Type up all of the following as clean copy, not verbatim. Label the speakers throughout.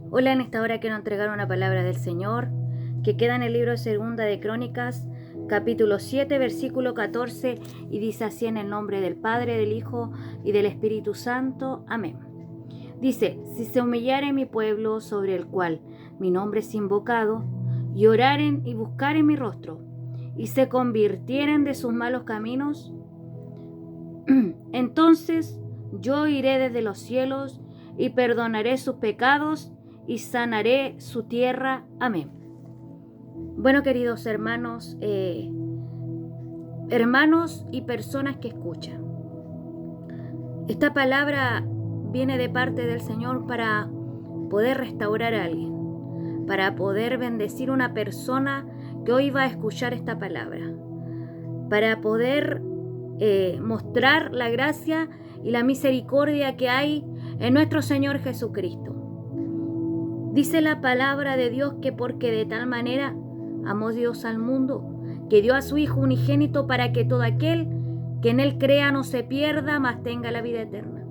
Speaker 1: Hola, en esta hora quiero entregar una palabra del Señor que queda en el libro de Segunda de Crónicas, capítulo 7, versículo 14, y dice así: en el nombre del Padre, del Hijo y del Espíritu Santo. Amén. Dice: si se humillare mi pueblo, sobre el cual mi nombre es invocado, y oraren y buscaren mi rostro, y se convirtieren de sus malos caminos, entonces yo iré desde los cielos y perdonaré sus pecados y sanaré su tierra. Amén. Bueno, queridos hermanos, hermanos y personas que escuchan, esta palabra viene de parte del Señor para poder restaurar a alguien, para poder bendecir a una persona que hoy va a escuchar esta palabra, para poder mostrar la gracia y la misericordia que hay en nuestro Señor Jesucristo. Dice la palabra de Dios que porque de tal manera amó Dios al mundo, que dio a su Hijo unigénito para que todo aquel que en Él crea no se pierda, mas tenga la vida eterna.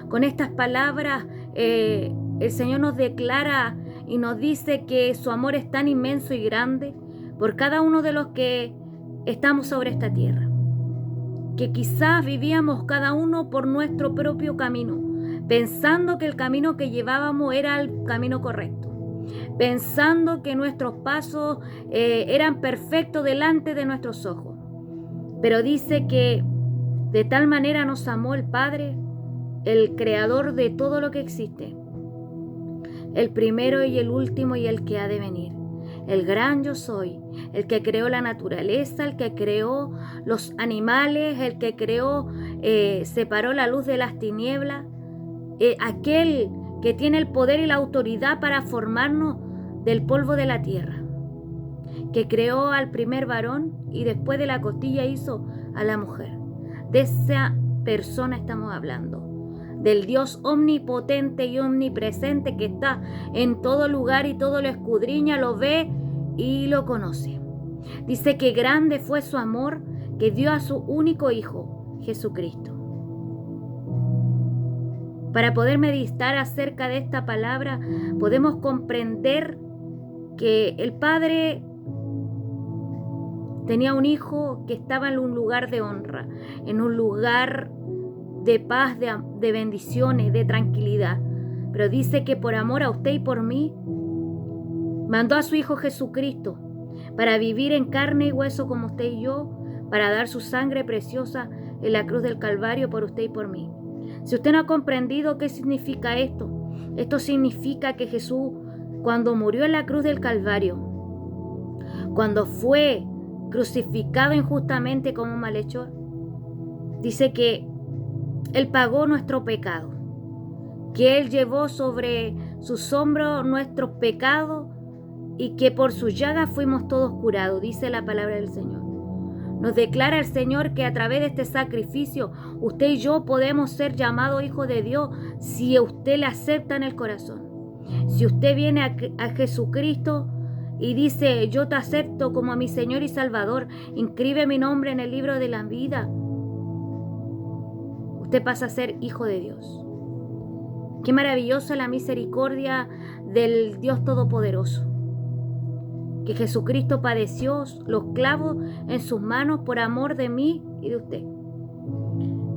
Speaker 1: Con estas palabras el Señor nos declara y nos dice que su amor es tan inmenso y grande por cada uno de los que estamos sobre esta tierra, que quizás vivíamos cada uno por nuestro propio camino, pensando que el camino que llevábamos era el camino correcto, pensando que nuestros pasos eran perfectos delante de nuestros ojos. Pero dice que de tal manera nos amó el Padre, el creador de todo lo que existe, el primero y el último y el que ha de venir, el gran yo soy, el que creó la naturaleza, el que creó los animales, el que creó, separó la luz de las tinieblas, aquel que tiene el poder y la autoridad para formarnos del polvo de la tierra, que creó al primer varón y después de la costilla hizo a la mujer. De esa persona estamos hablando, del Dios omnipotente y omnipresente que está en todo lugar y todo lo escudriña, lo ve y lo conoce. Dice que grande fue su amor, que dio a su único Hijo, Jesucristo. Para poder meditar acerca de esta palabra, podemos comprender que el Padre tenía un hijo que estaba en un lugar de honra, en un lugar de paz, de bendiciones, de tranquilidad. Pero dice que por amor a usted y por mí, mandó a su Hijo Jesucristo para vivir en carne y hueso como usted y yo, para dar su sangre preciosa en la cruz del Calvario por usted y por mí. Si usted no ha comprendido qué significa esto, esto significa que Jesús, cuando murió en la cruz del Calvario, cuando fue crucificado injustamente como un malhechor, dice que Él pagó nuestro pecado, que Él llevó sobre sus hombros nuestros pecados y que por sus llagas fuimos todos curados, dice la palabra del Señor. Nos declara el Señor que a través de este sacrificio usted y yo podemos ser llamados hijos de Dios si usted le acepta en el corazón. Si usted viene a Jesucristo y dice: yo te acepto como a mi Señor y Salvador, inscribe mi nombre en el libro de la vida, usted pasa a ser hijo de Dios. Qué maravillosa la misericordia del Dios Todopoderoso, que Jesucristo padeció los clavos en sus manos por amor de mí y de usted.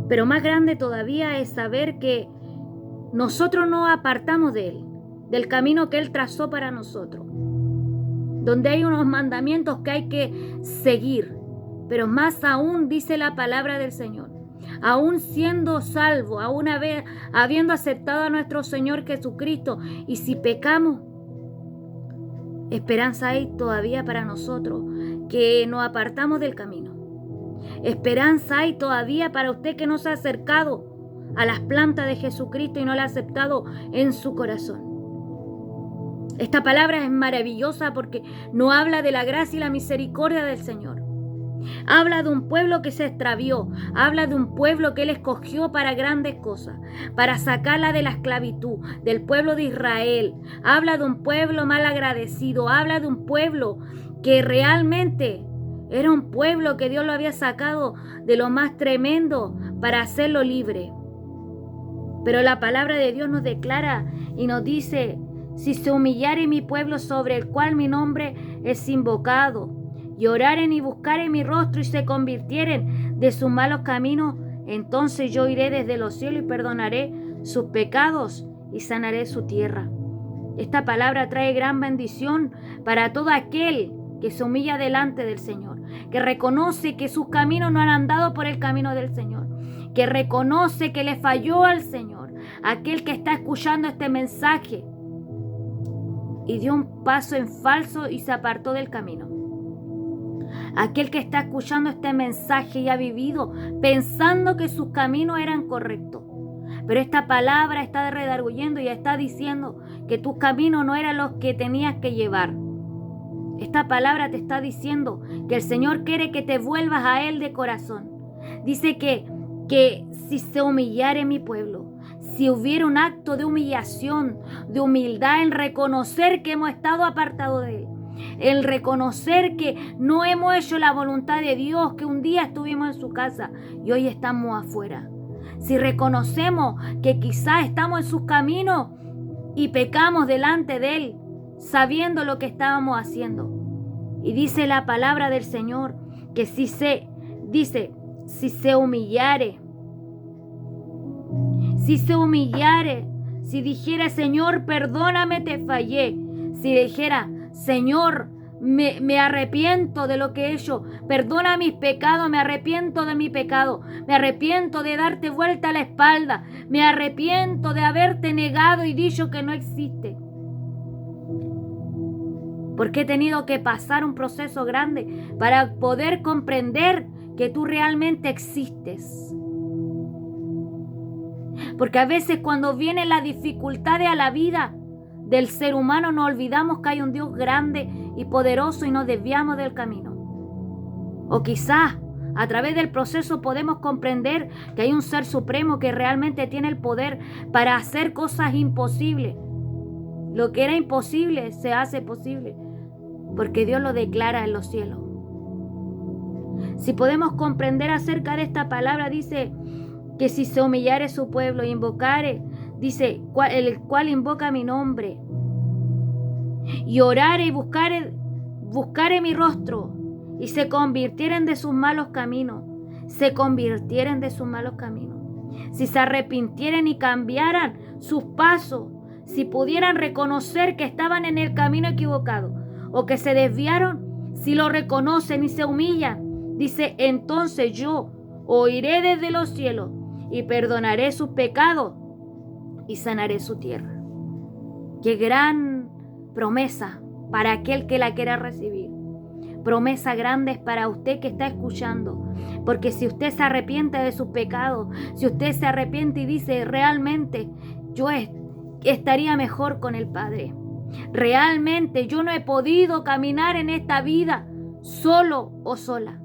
Speaker 1: Pero más grande todavía es saber que nosotros nos apartamos de Él, del camino que Él trazó para nosotros, donde hay unos mandamientos que hay que seguir. Pero más aún dice la palabra del Señor, aún siendo salvo, aún habiendo aceptado a nuestro Señor Jesucristo, y si pecamos, esperanza hay todavía para nosotros que nos apartamos del camino. Esperanza hay todavía para usted que no se ha acercado a las plantas de Jesucristo y no la ha aceptado en su corazón. Esta palabra es maravillosa porque nos habla de la gracia y la misericordia del Señor. Habla de un pueblo que se extravió, habla de un pueblo que Él escogió para grandes cosas, para sacarla de la esclavitud, del pueblo de Israel. Habla de un pueblo mal agradecido, habla de un pueblo que realmente era un pueblo que Dios lo había sacado de lo más tremendo para hacerlo libre. Pero la palabra de Dios nos declara y nos dice si se humillare mi pueblo sobre el cual mi nombre es invocado, y oraren y buscaren mi rostro y se convirtieren de sus malos caminos, entonces yo iré desde los cielos y perdonaré sus pecados y sanaré su tierra. Esta palabra trae gran bendición para todo aquel que se humilla delante del Señor, que reconoce que sus caminos no han andado por el camino del Señor, que reconoce que le falló al Señor, aquel que está escuchando este mensaje y dio un paso en falso y se apartó del camino. Aquel que está escuchando este mensaje y ha vivido pensando que sus caminos eran correctos. Pero esta palabra está redarguyendo y está diciendo que tus caminos no eran los que tenías que llevar. Esta palabra te está diciendo que el Señor quiere que te vuelvas a Él de corazón. Dice que si se humillare mi pueblo, si hubiera un acto de humillación, de humildad en reconocer que hemos estado apartados de Él, el reconocer que no hemos hecho la voluntad de Dios, que un día estuvimos en su casa y hoy estamos afuera. Si reconocemos que quizás estamos en sus caminos y pecamos delante de Él, sabiendo lo que estábamos haciendo. Y dice la palabra del Señor que si se humillare, si dijera, Señor, perdóname, te fallé, si dijera, Señor, me arrepiento de lo que he hecho, perdona mis pecados, me arrepiento de mi pecado, me arrepiento de darte vuelta a la espalda, me arrepiento de haberte negado y dicho que no existe. Porque he tenido que pasar un proceso grande para poder comprender que tú realmente existes. Porque a veces cuando vienen las dificultades a la vida del ser humano nos olvidamos que hay un Dios grande y poderoso y nos desviamos del camino. O quizás a través del proceso podemos comprender que hay un ser supremo que realmente tiene el poder para hacer cosas imposibles. Lo que era imposible se hace posible porque Dios lo declara en los cielos. Si podemos comprender acerca de esta palabra, dice que si se humillare su pueblo e invocare, dice, el cual invoca mi nombre, y orare y buscare mi rostro, y se convirtieren de sus malos caminos, si se arrepintieren y cambiaran sus pasos, si pudieran reconocer que estaban en el camino equivocado, o que se desviaron, si lo reconocen y se humillan, dice, entonces yo oiré desde los cielos y perdonaré sus pecados y sanaré su tierra. Qué gran promesa para aquel que la quiera recibir. Promesa grande es para usted que está escuchando, porque si usted se arrepiente de sus pecados, si usted se arrepiente y dice, realmente yo estaría mejor con el Padre. Realmente yo no he podido caminar en esta vida solo o sola.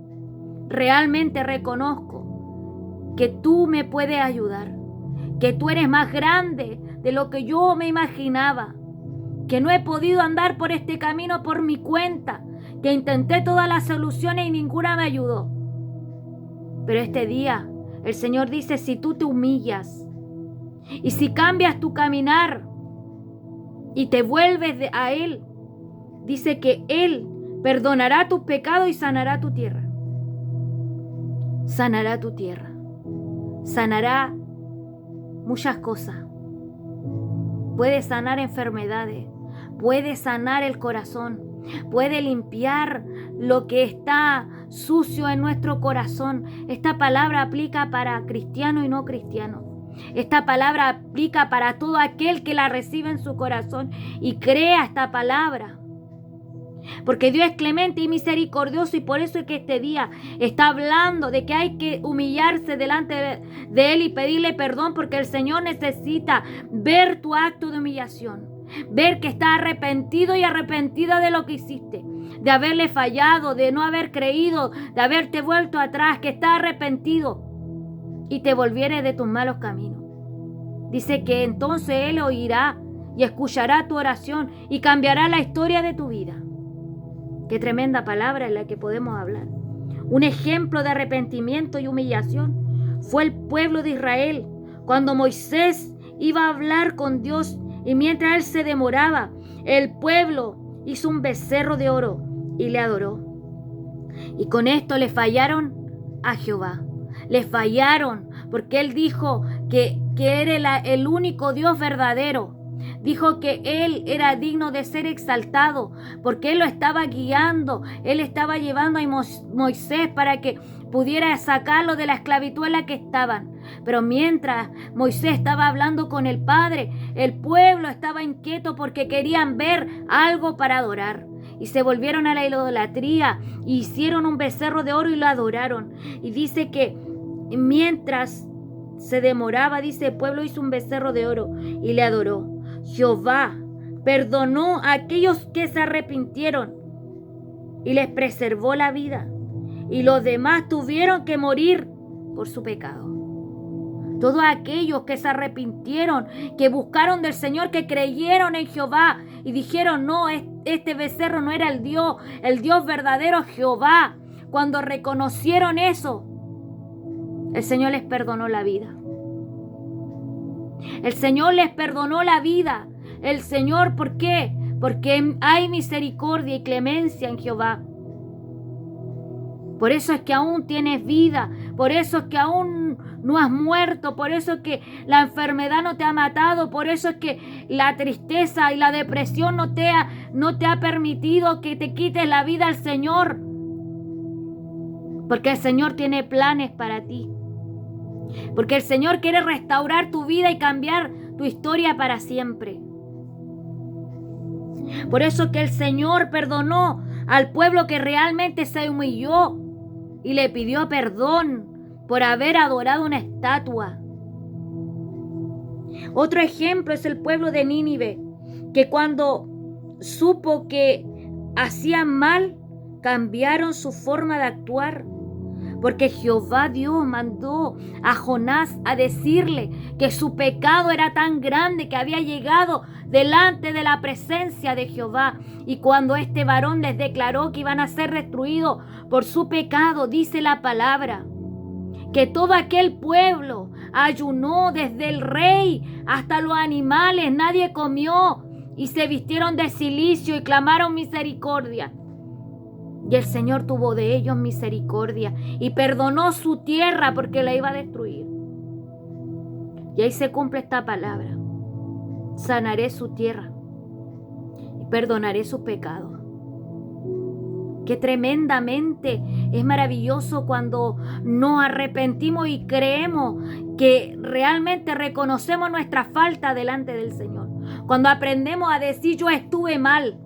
Speaker 1: Realmente reconozco que tú me puedes ayudar, que tú eres más grande de lo que yo me imaginaba, que no he podido andar por este camino por mi cuenta, que intenté todas las soluciones y ninguna me ayudó. Pero este día el Señor dice, si tú te humillas y si cambias tu caminar y te vuelves a Él, dice que Él perdonará tus pecados y sanará tu tierra. Sanará tu tierra. Sanará muchas cosas. Puede sanar enfermedades. Puede sanar el corazón. Puede limpiar lo que está sucio en nuestro corazón. Esta palabra aplica para cristiano y no cristiano. Esta palabra aplica para todo aquel que la recibe en su corazón y crea esta palabra. Porque Dios es clemente y misericordioso, y por eso es que este día está hablando de que hay que humillarse delante de Él y pedirle perdón, porque el Señor necesita ver tu acto de humillación, ver que estás arrepentido y arrepentida de lo que hiciste, de haberle fallado, de no haber creído, de haberte vuelto atrás, que estás arrepentido y te volvieres de tus malos caminos. Dice que entonces Él oirá y escuchará tu oración y cambiará la historia de tu vida. Qué tremenda palabra es la que podemos hablar. Un ejemplo de arrepentimiento y humillación fue el pueblo de Israel cuando Moisés iba a hablar con Dios Y mientras él se demoraba, el pueblo hizo un becerro de oro y le adoró. Y con esto le fallaron a Jehová. Le fallaron porque él dijo que era el único Dios verdadero. Dijo que él era digno de ser exaltado porque él lo estaba guiando. Él estaba llevando a Moisés para que pudiera sacarlo de la esclavitud en la que estaban. Pero mientras Moisés estaba hablando con el Padre, el pueblo estaba inquieto porque querían ver algo para adorar. Y se volvieron a la idolatría, y hicieron un becerro de oro y lo adoraron. Y dice que mientras se demoraba, dice, el pueblo hizo un becerro de oro y le adoró. Jehová perdonó a aquellos que se arrepintieron y les preservó la vida. Y los demás tuvieron que morir por su pecado. Todos aquellos que se arrepintieron, que buscaron del Señor, que creyeron en Jehová y dijeron, no, este becerro no era el Dios verdadero Jehová. Cuando reconocieron eso, el Señor les perdonó la vida. El Señor les perdonó la vida. El Señor, ¿por qué? Porque hay misericordia y clemencia en Jehová. Por eso es que aún tienes vida, por eso es que aún no has muerto, por eso es que la enfermedad no te ha matado, por eso es que la tristeza y la depresión no te ha permitido que te quites la vida al Señor. Porque el Señor tiene planes para ti. Porque el Señor quiere restaurar tu vida y cambiar tu historia para siempre. Por eso que el Señor perdonó al pueblo que realmente se humilló y le pidió perdón por haber adorado una estatua. Otro ejemplo es el pueblo de Nínive, que cuando supo que hacían mal, cambiaron su forma de actuar. Porque Jehová Dios mandó a Jonás a decirle que su pecado era tan grande que había llegado delante de la presencia de Jehová. Y cuando este varón les declaró que iban a ser destruidos por su pecado, dice la palabra que todo aquel pueblo ayunó, desde el rey hasta los animales, nadie comió, y se vistieron de cilicio y clamaron misericordia. Y el Señor tuvo de ellos misericordia y perdonó su tierra porque la iba a destruir. Y ahí se cumple esta palabra: sanaré su tierra y perdonaré sus pecados. Qué tremendamente es maravilloso cuando nos arrepentimos y creemos que realmente reconocemos nuestra falta delante del Señor. Cuando aprendemos a decir, yo estuve mal,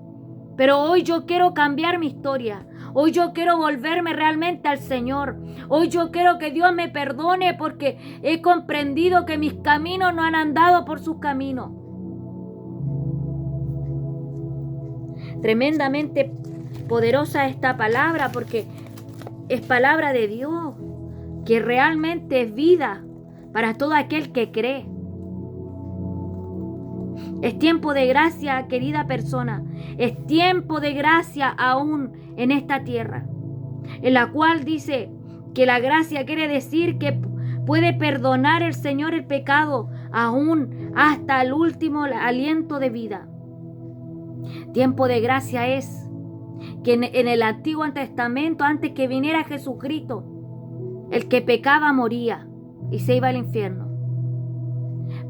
Speaker 1: pero hoy yo quiero cambiar mi historia. Hoy yo quiero volverme realmente al Señor. Hoy yo quiero que Dios me perdone porque he comprendido que mis caminos no han andado por sus caminos. Tremendamente poderosa esta palabra porque es palabra de Dios, que realmente es vida para todo aquel que cree. Es tiempo de gracia, querida persona. Es tiempo de gracia aún en esta tierra, en la cual dice que la gracia quiere decir que puede perdonar el Señor el pecado aún hasta el último aliento de vida. Tiempo de gracia es que en el Antiguo Testamento, antes que viniera Jesucristo, el que pecaba moría y se iba al infierno.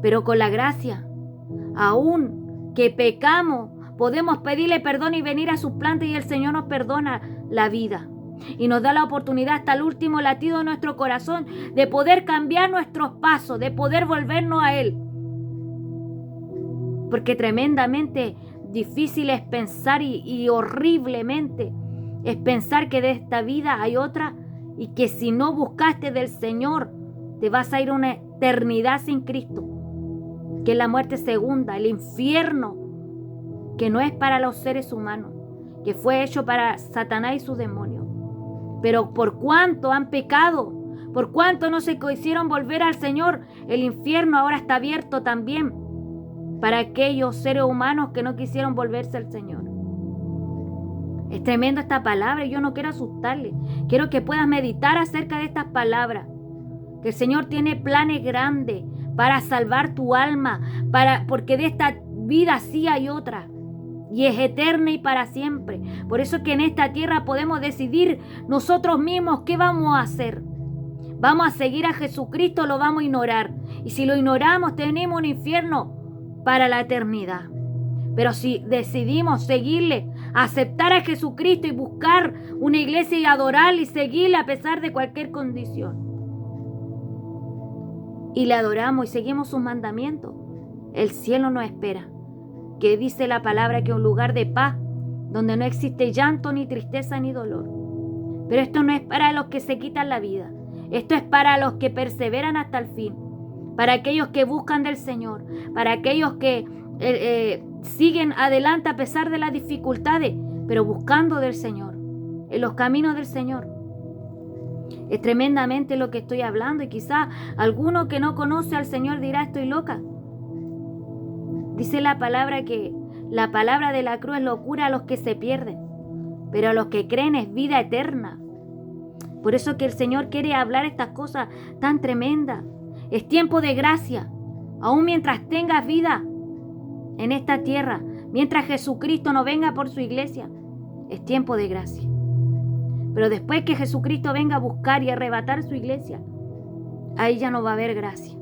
Speaker 1: Pero con la gracia, aún que pecamos, podemos pedirle perdón y venir a sus plantas, y el Señor nos perdona la vida y nos da la oportunidad hasta el último latido de nuestro corazón de poder cambiar nuestros pasos, de poder volvernos a Él. Porque tremendamente difícil es pensar y horriblemente es pensar que de esta vida hay otra, y que si no buscaste del Señor te vas a ir una eternidad sin Cristo, que es la muerte segunda, el infierno, que no es para los seres humanos, que fue hecho para Satanás y sus demonios. Pero por cuanto han pecado, por cuanto no se quisieron volver al Señor, el infierno ahora está abierto también para aquellos seres humanos que no quisieron volverse al Señor. Es tremendo esta palabra y yo no quiero asustarle. Quiero que puedas meditar acerca de estas palabras. Que el Señor tiene planes grandes para salvar tu alma, porque de esta vida sí hay otra. Y es eterna y para siempre. Por eso es que en esta tierra podemos decidir nosotros mismos qué vamos a hacer. ¿Vamos a seguir a Jesucristo o lo vamos a ignorar? Y si lo ignoramos, tenemos un infierno para la eternidad. Pero si decidimos seguirle, aceptar a Jesucristo y buscar una iglesia y adorarle y seguirle a pesar de cualquier condición, y le adoramos y seguimos sus mandamientos, el cielo nos espera. Que dice la palabra que es un lugar de paz, donde no existe llanto, ni tristeza, ni dolor. Pero esto no es para los que se quitan la vida. Esto es para los que perseveran hasta el fin. Para aquellos que buscan del Señor. Para aquellos que siguen adelante a pesar de las dificultades, pero buscando del Señor, en los caminos del Señor. Es tremendamente lo que estoy hablando, y quizá alguno que no conoce al Señor dirá: estoy loca. Dice la palabra que la palabra de la cruz es locura a los que se pierden, pero a los que creen es vida eterna. Por eso que el Señor quiere hablar estas cosas tan tremendas. Es tiempo de gracia, aún mientras tengas vida en esta tierra, mientras Jesucristo no venga por su iglesia, es tiempo de gracia. Pero después que Jesucristo venga a buscar y arrebatar su iglesia, ahí ya no va a haber gracia.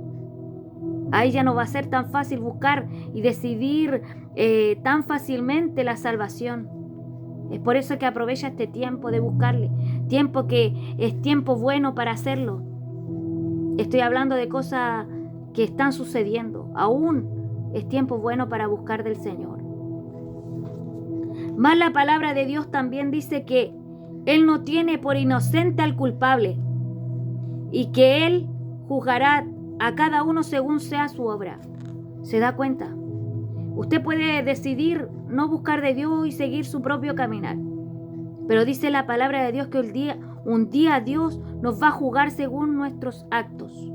Speaker 1: Ahí ya no va a ser tan fácil buscar y decidir tan fácilmente la salvación. Es por eso que aprovecha este tiempo de buscarle, tiempo que es tiempo bueno para hacerlo. Estoy hablando de cosas que están sucediendo. Aún es tiempo bueno para buscar del Señor. Más la palabra de Dios también dice que Él no tiene por inocente al culpable y que Él juzgará a cada uno según sea su obra. ¿Se da cuenta? Usted puede decidir no buscar de Dios y seguir su propio caminar. Pero dice la palabra de Dios que un día Dios nos va a juzgar según nuestros actos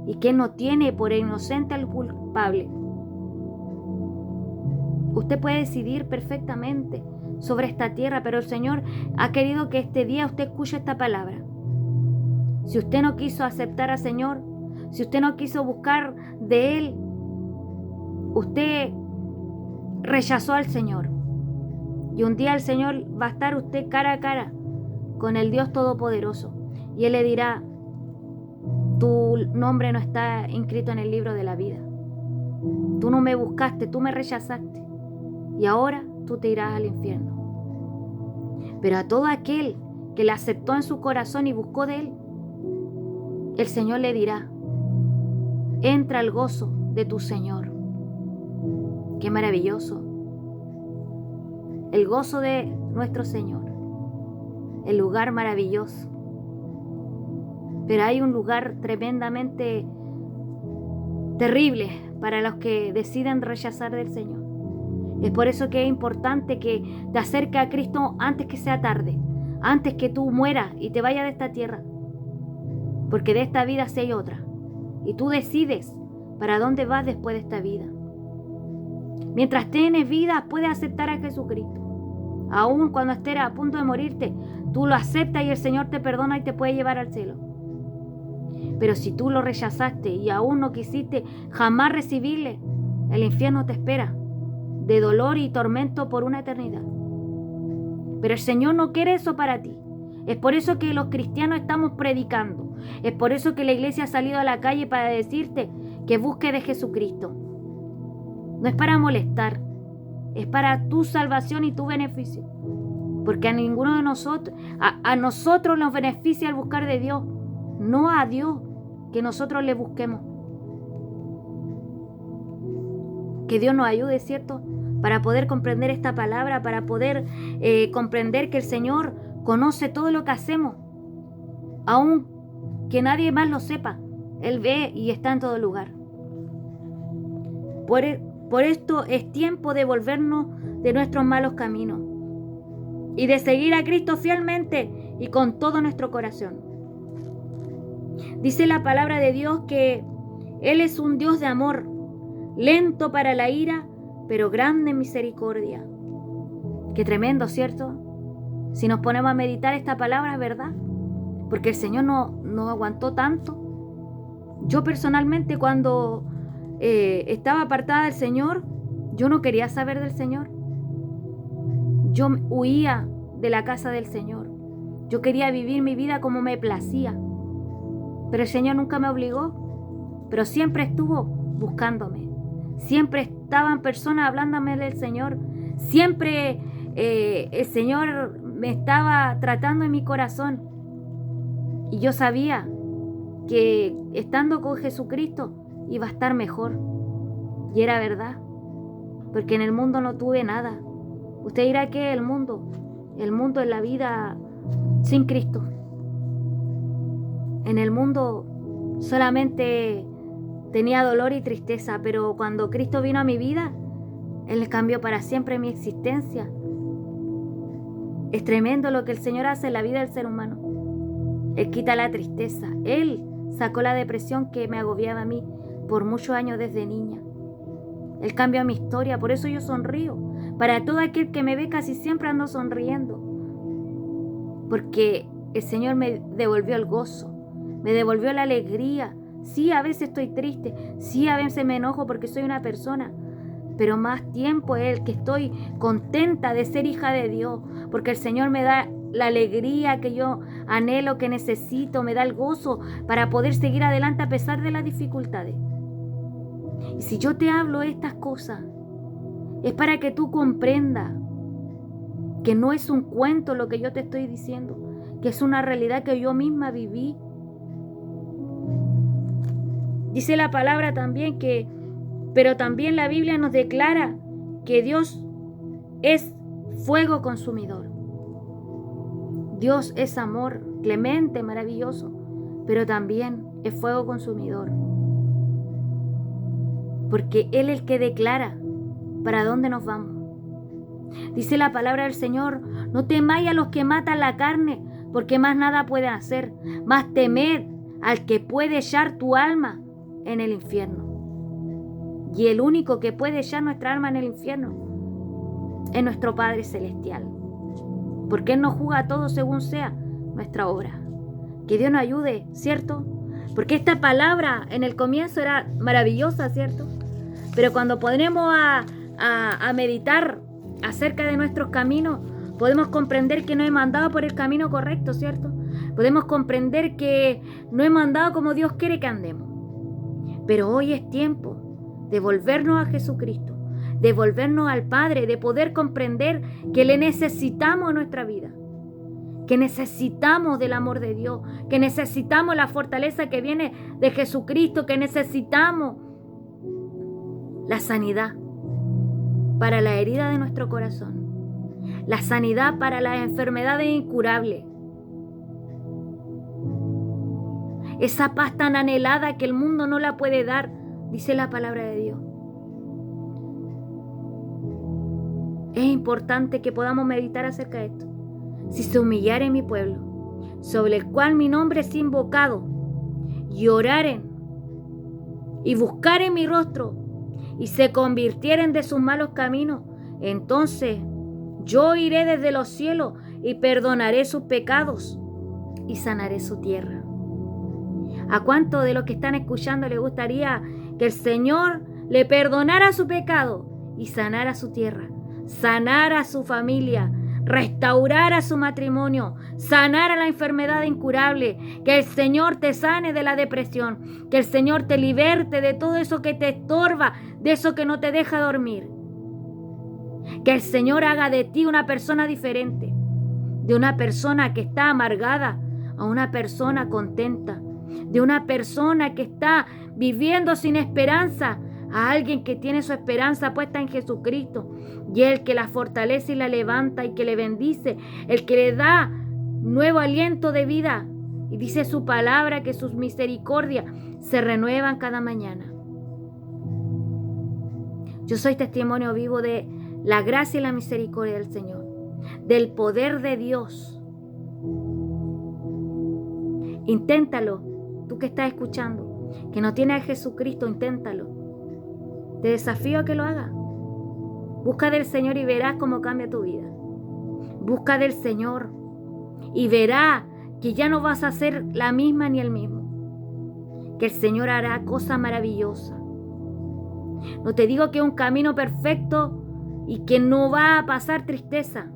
Speaker 1: y que Él no tiene por inocente al culpable. Usted puede decidir perfectamente sobre esta tierra, pero el Señor ha querido que este día usted escuche esta palabra. Si usted no quiso aceptar al Señor, si usted no quiso buscar de Él, usted rechazó al Señor. Y un día el Señor va a estar usted cara a cara con el Dios Todopoderoso. Y Él le dirá: tu nombre no está inscrito en el libro de la vida. Tú no me buscaste, tú me rechazaste. Y ahora tú te irás al infierno. Pero a todo aquel que le aceptó en su corazón y buscó de Él, el Señor le dirá: entra al gozo de tu Señor. Qué maravilloso. El gozo de nuestro Señor. El lugar maravilloso. Pero hay un lugar tremendamente terrible para los que deciden rechazar del Señor. Es por eso que es importante que te acerques a Cristo antes que sea tarde, antes que tú mueras y te vayas de esta tierra. Porque de esta vida sí hay otra. Y tú decides para dónde vas después de esta vida. Mientras tienes vida, puedes aceptar a Jesucristo. Aún cuando estés a punto de morirte, tú lo aceptas y el Señor te perdona y te puede llevar al cielo. Pero si tú lo rechazaste y aún no quisiste jamás recibirle, el infierno te espera, de dolor y tormento por una eternidad. Pero el Señor no quiere eso para ti. Es por eso que los cristianos estamos predicando. Es por eso que la iglesia ha salido a la calle para decirte que busques de Jesucristo. No es para molestar, es para tu salvación y tu beneficio. Porque a ninguno de nosotros, a nosotros nos beneficia el buscar de Dios, no a Dios que nosotros le busquemos. Que Dios nos ayude, ¿cierto? Para poder comprender esta palabra, para poder comprender que el Señor conoce todo lo que hacemos, aun que nadie más lo sepa. Él ve y está en todo lugar. Por esto es tiempo de volvernos de nuestros malos caminos y de seguir a Cristo fielmente y con todo nuestro corazón. Dice la palabra de Dios que Él es un Dios de amor, lento para la ira, pero grande en misericordia. Qué tremendo, ¿cierto? Si nos ponemos a meditar esta palabra, es verdad, porque el Señor no aguantó tanto. Yo personalmente, cuando estaba apartada del Señor, Yo no quería saber del Señor. Yo huía de la casa del Señor. Yo quería vivir mi vida como me placía. Pero el Señor nunca me obligó. Pero siempre estuvo buscándome. Siempre estaban personas hablándome del Señor. Siempre el Señor me estaba tratando en mi corazón. Y yo sabía que estando con Jesucristo iba a estar mejor. Y era verdad. Porque en el mundo no tuve nada. Usted dirá que el mundo es la vida sin Cristo. En el mundo solamente tenía dolor y tristeza, pero cuando Cristo vino a mi vida, Él cambió para siempre mi existencia. Es tremendo lo que el Señor hace en la vida del ser humano. Él quita la tristeza. Él sacó la depresión que me agobiaba a mí por muchos años desde niña. Él cambió mi historia, por eso yo sonrío. Para todo aquel que me ve, casi siempre ando sonriendo. Porque el Señor me devolvió el gozo, me devolvió la alegría. Sí, a veces estoy triste, sí, a veces me enojo porque soy una persona, pero más tiempo es el que estoy contenta de ser hija de Dios, porque el Señor me da la alegría que yo anhelo, que necesito, me da el gozo para poder seguir adelante a pesar de las dificultades. Y si yo te hablo estas cosas, es para que tú comprendas que no es un cuento lo que yo te estoy diciendo, que es una realidad que yo misma viví. Dice la palabra también pero también la Biblia nos declara que Dios es fuego consumidor. Dios es amor, clemente, maravilloso, pero también es fuego consumidor. Porque Él es el que declara para dónde nos vamos. Dice la palabra del Señor: no temáis a los que matan la carne, porque más nada pueden hacer, mas temed al que puede echar tu alma en el infierno. Y el único que puede echar nuestra alma en el infierno es nuestro Padre Celestial, porque Él nos juzga a todos según sea nuestra obra. Que Dios nos ayude, ¿cierto? Porque esta palabra en el comienzo era maravillosa, ¿cierto? Pero cuando ponemos a meditar acerca de nuestros caminos, podemos comprender que no hemos andado por el camino correcto, ¿cierto? Podemos comprender que no hemos andado como Dios quiere que andemos. Pero hoy es tiempo de volvernos a Jesucristo, de volvernos al Padre, de poder comprender que le necesitamos en nuestra vida, que necesitamos del amor de Dios, que necesitamos la fortaleza que viene de Jesucristo, que necesitamos la sanidad para la herida de nuestro corazón, la sanidad para las enfermedades incurables, esa paz tan anhelada que el mundo no la puede dar, dice la palabra de Dios. Es importante que podamos meditar acerca de esto. Si se humillare mi pueblo, sobre el cual mi nombre es invocado, y oraren y buscaren mi rostro, y se convirtieren de sus malos caminos, entonces yo iré desde los cielos y perdonaré sus pecados y sanaré su tierra. ¿A cuánto de los que están escuchando le gustaría que el Señor le perdonara su pecado y sanara su tierra, sanara su familia, restaurara su matrimonio, sanara la enfermedad incurable, que el Señor te sane de la depresión, que el Señor te liberte de todo eso que te estorba, de eso que no te deja dormir, que el Señor haga de ti una persona diferente, de una persona que está amargada a una persona contenta, de una persona que está viviendo sin esperanza a alguien que tiene su esperanza puesta en Jesucristo, y el que la fortalece y la levanta y que le bendice, el que le da nuevo aliento de vida, y dice su palabra que sus misericordias se renuevan cada mañana. Yo soy testimonio vivo de la gracia y la misericordia del Señor, del poder de Dios. Inténtalo, tú que estás escuchando, que no tienes a Jesucristo, inténtalo. Te desafío a que lo hagas. Busca del Señor y verás cómo cambia tu vida. Busca del Señor y verás que ya no vas a ser la misma ni el mismo. Que el Señor hará cosas maravillosas. No te digo que es un camino perfecto y que no va a pasar tristeza,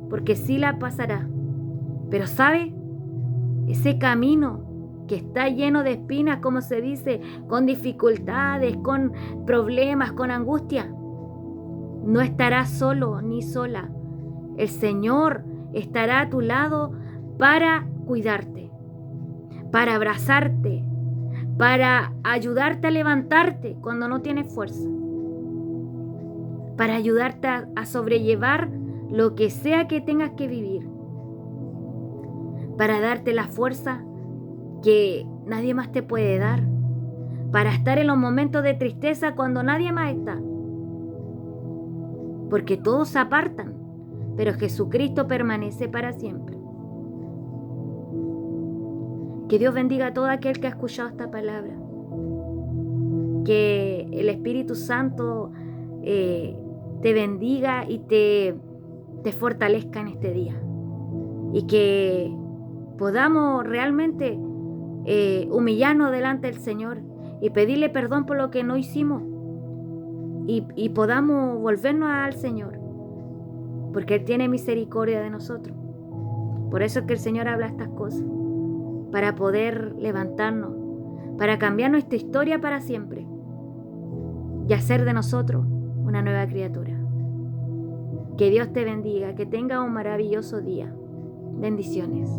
Speaker 1: porque sí la pasará. Pero ¿sabe? Ese camino que está lleno de espinas, como se dice, con dificultades, con problemas, con angustia, no estarás solo ni sola. El Señor estará a tu lado para cuidarte, para abrazarte, para ayudarte a levantarte cuando no tienes fuerza, para ayudarte a sobrellevar lo que sea que tengas que vivir, para darte la fuerza que nadie más te puede dar, para estar en los momentos de tristeza cuando nadie más está. Porque todos se apartan, pero Jesucristo permanece para siempre. Que Dios bendiga a todo aquel que ha escuchado esta palabra. Que el Espíritu Santo te bendiga y te fortalezca en este día. Y que podamos realmente humillarnos delante del Señor y pedirle perdón por lo que no hicimos. Y podamos volvernos al Señor, porque Él tiene misericordia de nosotros. Por eso es que el Señor habla estas cosas, para poder levantarnos, para cambiar nuestra historia para siempre y hacer de nosotros una nueva criatura. Que Dios te bendiga, que tenga un maravilloso día. Bendiciones.